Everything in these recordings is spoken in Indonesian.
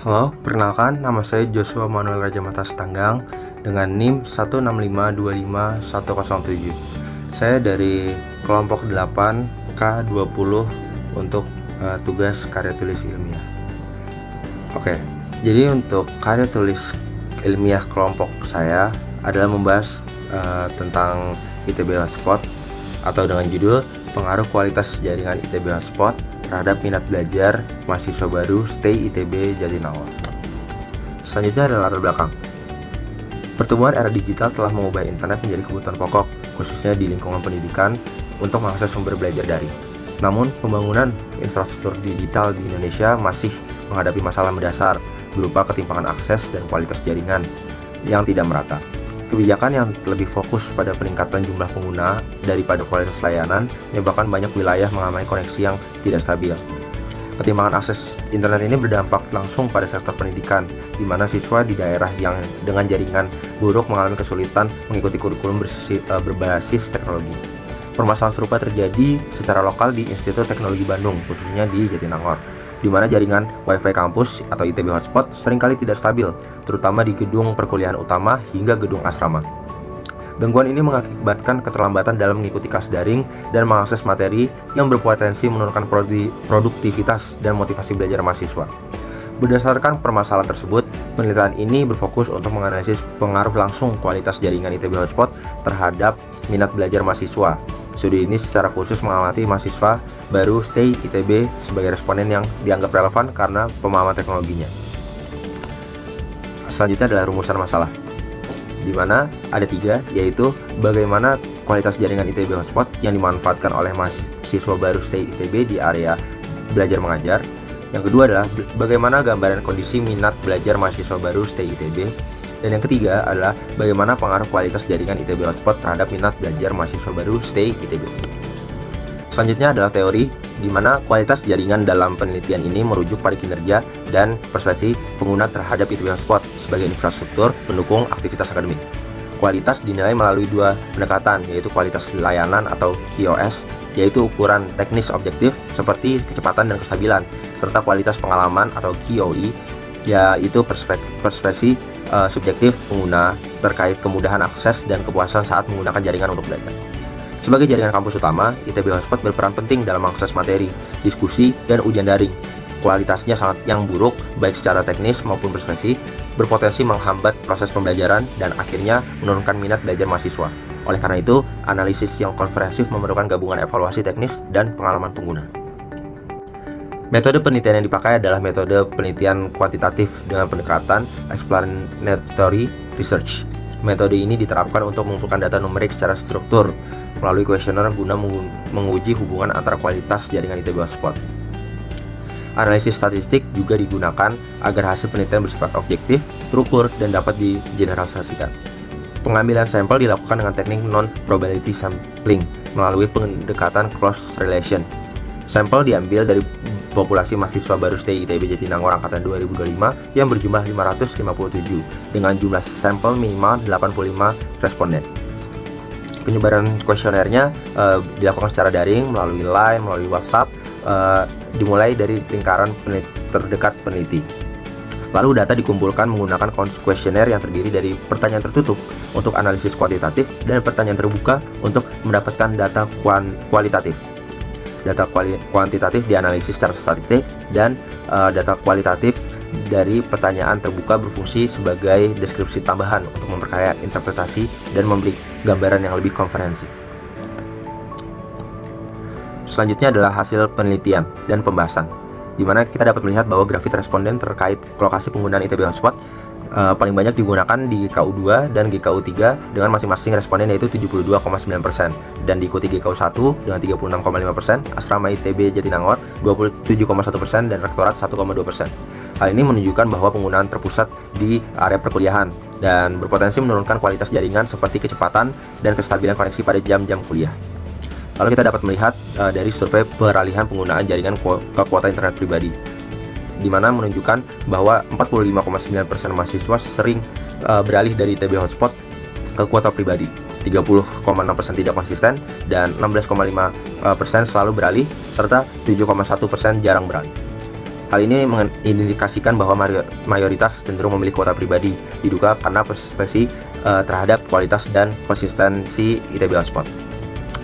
Halo, perkenalkan nama saya Joshua Manuel Rajamata Setanggang dengan NIM 165251107. Saya dari kelompok 8 K20 untuk tugas karya tulis ilmiah. Oke, jadi untuk karya tulis ilmiah kelompok saya adalah membahas tentang ITB Hotspot atau dengan judul Pengaruh Kualitas Jaringan ITB Hotspot terhadap minat belajar mahasiswa baru Stay ITB Jatinangor. Selanjutnya adalah latar belakang. Pertumbuhan era digital telah mengubah internet menjadi kebutuhan pokok, khususnya di lingkungan pendidikan untuk mengakses sumber belajar daring. Namun, pembangunan infrastruktur digital di Indonesia masih menghadapi masalah mendasar berupa ketimpangan akses dan kualitas jaringan yang tidak merata. Kebijakan yang lebih fokus pada peningkatan jumlah pengguna daripada kualitas layanan menyebabkan banyak wilayah mengalami koneksi yang tidak stabil. Ketimpangan akses internet ini berdampak langsung pada sektor pendidikan, di mana siswa di daerah yang dengan jaringan buruk mengalami kesulitan mengikuti kurikulum berbasis teknologi. Permasalahan serupa terjadi secara lokal di Institut Teknologi Bandung, khususnya di Jatinangor, di mana jaringan Wi-Fi kampus atau ITB Hotspot seringkali tidak stabil, terutama di gedung perkuliahan utama hingga gedung asrama. Gangguan ini mengakibatkan keterlambatan dalam mengikuti kelas daring dan mengakses materi yang berpotensi menurunkan produktivitas dan motivasi belajar mahasiswa. Berdasarkan permasalahan tersebut, penelitian ini berfokus untuk menganalisis pengaruh langsung kualitas jaringan ITB Hotspot terhadap minat belajar mahasiswa. Studi ini secara khusus mengamati mahasiswa baru Stay ITB sebagai responden yang dianggap relevan karena pemahaman teknologinya. Selanjutnya adalah rumusan masalah, di mana ada 3, yaitu bagaimana kualitas jaringan ITB Hotspot yang dimanfaatkan oleh mahasiswa baru Stay ITB di area belajar mengajar. Yang kedua adalah bagaimana gambaran kondisi minat belajar mahasiswa baru Stay ITB. Dan yang ketiga adalah bagaimana pengaruh kualitas jaringan ITB Hotspot terhadap minat belajar mahasiswa baru Stay ITB. Selanjutnya adalah teori, di mana kualitas jaringan dalam penelitian ini merujuk pada kinerja dan persepsi pengguna terhadap ITB Hotspot sebagai infrastruktur pendukung aktivitas akademik. Kualitas dinilai melalui 2 pendekatan, yaitu kualitas layanan atau QoS, yaitu ukuran teknis objektif seperti kecepatan dan kestabilan, serta kualitas pengalaman atau QoE, yaitu persepsi subjektif pengguna terkait kemudahan akses dan kepuasan saat menggunakan jaringan untuk belajar. Sebagai jaringan kampus utama, ITB Hotspot berperan penting dalam mengakses materi, diskusi, dan ujian daring. Kualitasnya sangat yang buruk, baik secara teknis maupun persepsi, berpotensi menghambat proses pembelajaran dan akhirnya menurunkan minat belajar mahasiswa. Oleh karena itu, analisis yang komprehensif memerlukan gabungan evaluasi teknis dan pengalaman pengguna. Metode penelitian yang dipakai adalah metode penelitian kuantitatif dengan pendekatan explanatory research. Metode ini diterapkan untuk mengumpulkan data numerik secara struktur melalui kuesioner guna menguji hubungan antara kualitas jaringan ITB Hotspot. Analisis statistik juga digunakan agar hasil penelitian bersifat objektif, terukur, dan dapat digeneralisasikan. Pengambilan sampel dilakukan dengan teknik non-probability sampling melalui pendekatan cross relation. Sampel diambil dari populasi mahasiswa baru Stay ITB Jatinangor angkatan 2025 yang berjumlah 557 dengan jumlah sampel minimal 85 responden. Penyebaran kuesionernya dilakukan secara daring melalui Line, melalui WhatsApp, dimulai dari lingkaran terdekat peneliti. Lalu data dikumpulkan menggunakan kuesioner yang terdiri dari pertanyaan tertutup untuk analisis kuantitatif dan pertanyaan terbuka untuk mendapatkan data kualitatif. Data kuantitatif dianalisis secara statistik dan data kualitatif dari pertanyaan terbuka berfungsi sebagai deskripsi tambahan untuk memperkaya interpretasi dan memberi gambaran yang lebih komprehensif. Selanjutnya adalah hasil penelitian dan pembahasan, di mana kita dapat melihat bahwa grafik responden terkait lokasi penggunaan ITB Hotspot paling banyak digunakan di GKU2 dan GKU3 dengan masing-masing responden yaitu 72,9% dan diikuti GKU1 dengan 36,5%, asrama ITB Jatinangor 27,1% dan rektorat 1,2%. Hal ini menunjukkan bahwa penggunaan terpusat di area perkuliahan dan berpotensi menurunkan kualitas jaringan seperti kecepatan dan kestabilan koneksi pada jam-jam kuliah. Lalu kita dapat melihat dari survei peralihan penggunaan jaringan ke kuota internet pribadi, di mana menunjukkan bahwa 45,9% mahasiswa sering beralih dari ITB Hotspot ke kuota pribadi, 30,6% tidak konsisten, dan 16,5% selalu beralih, serta 7,1% jarang beralih. Hal ini mengindikasikan bahwa mayoritas cenderung memilih kuota pribadi, diduga karena perspektif terhadap kualitas dan konsistensi ITB Hotspot.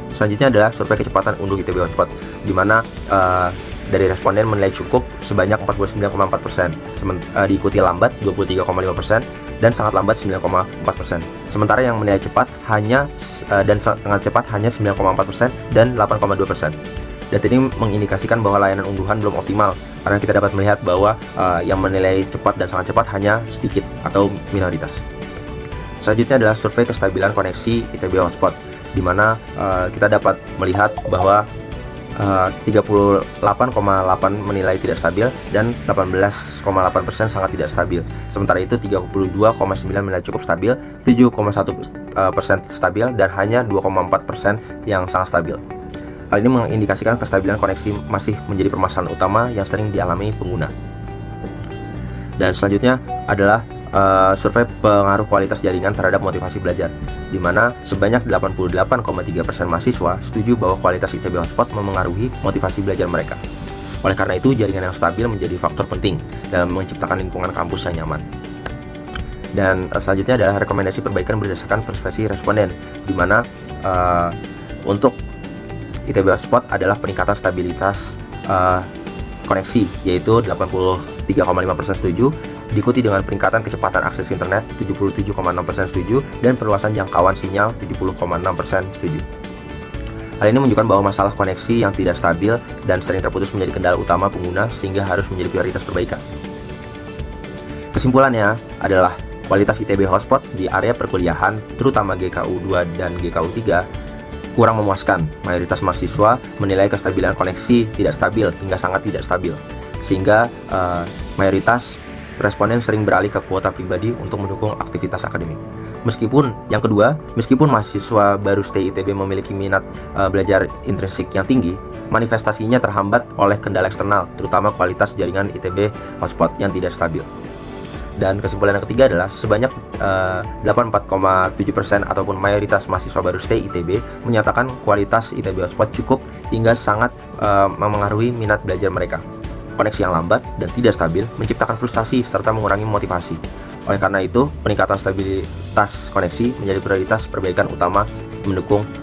Selanjutnya adalah survei kecepatan unduh ITB Hotspot, di mana dari responden menilai cukup sebanyak 49,4%, diikuti lambat 23,5% dan sangat lambat 9,4%. Sementara yang menilai cepat dan sangat cepat hanya 9,4% dan 8,2%. Data ini mengindikasikan bahwa layanan unduhan belum optimal, karena kita dapat melihat bahwa yang menilai cepat dan sangat cepat hanya sedikit atau minoritas. Selanjutnya adalah survei kestabilan koneksi ITB Hotspot, di mana kita dapat melihat bahwa 38,8 menilai tidak stabil dan 18,8% sangat tidak stabil. Sementara itu 32,9 menilai cukup stabil, 7,1% stabil, dan hanya 2,4% yang sangat stabil. Hal ini mengindikasikan kestabilan koneksi masih menjadi permasalahan utama yang sering dialami pengguna. Dan selanjutnya adalah survei pengaruh kualitas jaringan terhadap motivasi belajar, di mana sebanyak 88,3% mahasiswa setuju bahwa kualitas ITB Hotspot memengaruhi motivasi belajar mereka. Oleh karena itu, jaringan yang stabil menjadi faktor penting dalam menciptakan lingkungan kampus yang nyaman. Dan selanjutnya adalah rekomendasi perbaikan berdasarkan perspektif responden, di mana untuk ITB Hotspot adalah peningkatan stabilitas koneksi, yaitu 83,5% setuju, diikuti dengan peningkatan kecepatan akses internet 77,6% setuju, dan perluasan jangkauan sinyal 70,6% setuju. Hal ini menunjukkan bahwa masalah koneksi yang tidak stabil dan sering terputus menjadi kendala utama pengguna, sehingga harus menjadi prioritas perbaikan. Kesimpulannya adalah kualitas ITB Hotspot di area perkuliahan, terutama GKU 2 dan GKU 3, kurang memuaskan. Mayoritas mahasiswa menilai kestabilan koneksi tidak stabil hingga sangat tidak stabil, sehingga mayoritas responden sering beralih ke kuota pribadi untuk mendukung aktivitas akademik. Meskipun mahasiswa baru stay ITB memiliki minat belajar intrinsik yang tinggi, manifestasinya terhambat oleh kendala eksternal, terutama kualitas jaringan ITB Hotspot yang tidak stabil. Dan kesimpulan yang ketiga adalah sebanyak 84,7% ataupun mayoritas mahasiswa baru stay ITB menyatakan kualitas ITB Hotspot cukup hingga sangat memengaruhi minat belajar mereka. Koneksi yang lambat dan tidak stabil menciptakan frustasi serta mengurangi motivasi. Oleh karena itu, peningkatan stabilitas koneksi menjadi prioritas perbaikan utama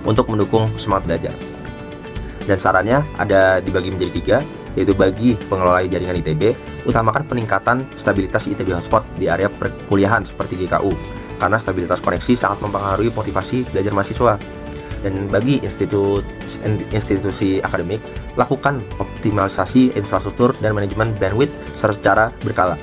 untuk mendukung semangat belajar. Dan sarannya ada dibagi menjadi 3, yaitu bagi pengelola jaringan ITB, utamakan peningkatan stabilitas ITB Hotspot di area perkuliahan seperti GKU, karena stabilitas koneksi sangat mempengaruhi motivasi belajar mahasiswa. Dan bagi institusi akademik, lakukan optimalisasi infrastruktur dan manajemen bandwidth secara berkala,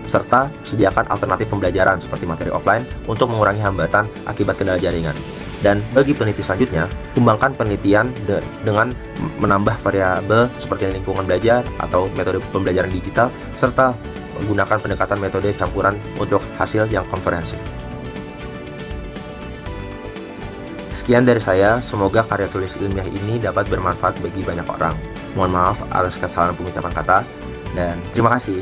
serta sediakan alternatif pembelajaran seperti materi offline untuk mengurangi hambatan akibat kendala jaringan. Dan bagi peneliti selanjutnya, kembangkan penelitian dengan menambah variabel seperti lingkungan belajar atau metode pembelajaran digital, serta menggunakan pendekatan metode campuran untuk hasil yang komprehensif. Sekian dari saya, semoga karya tulis ilmiah ini dapat bermanfaat bagi banyak orang. Mohon maaf atas kesalahan pengucapan kata, dan terima kasih.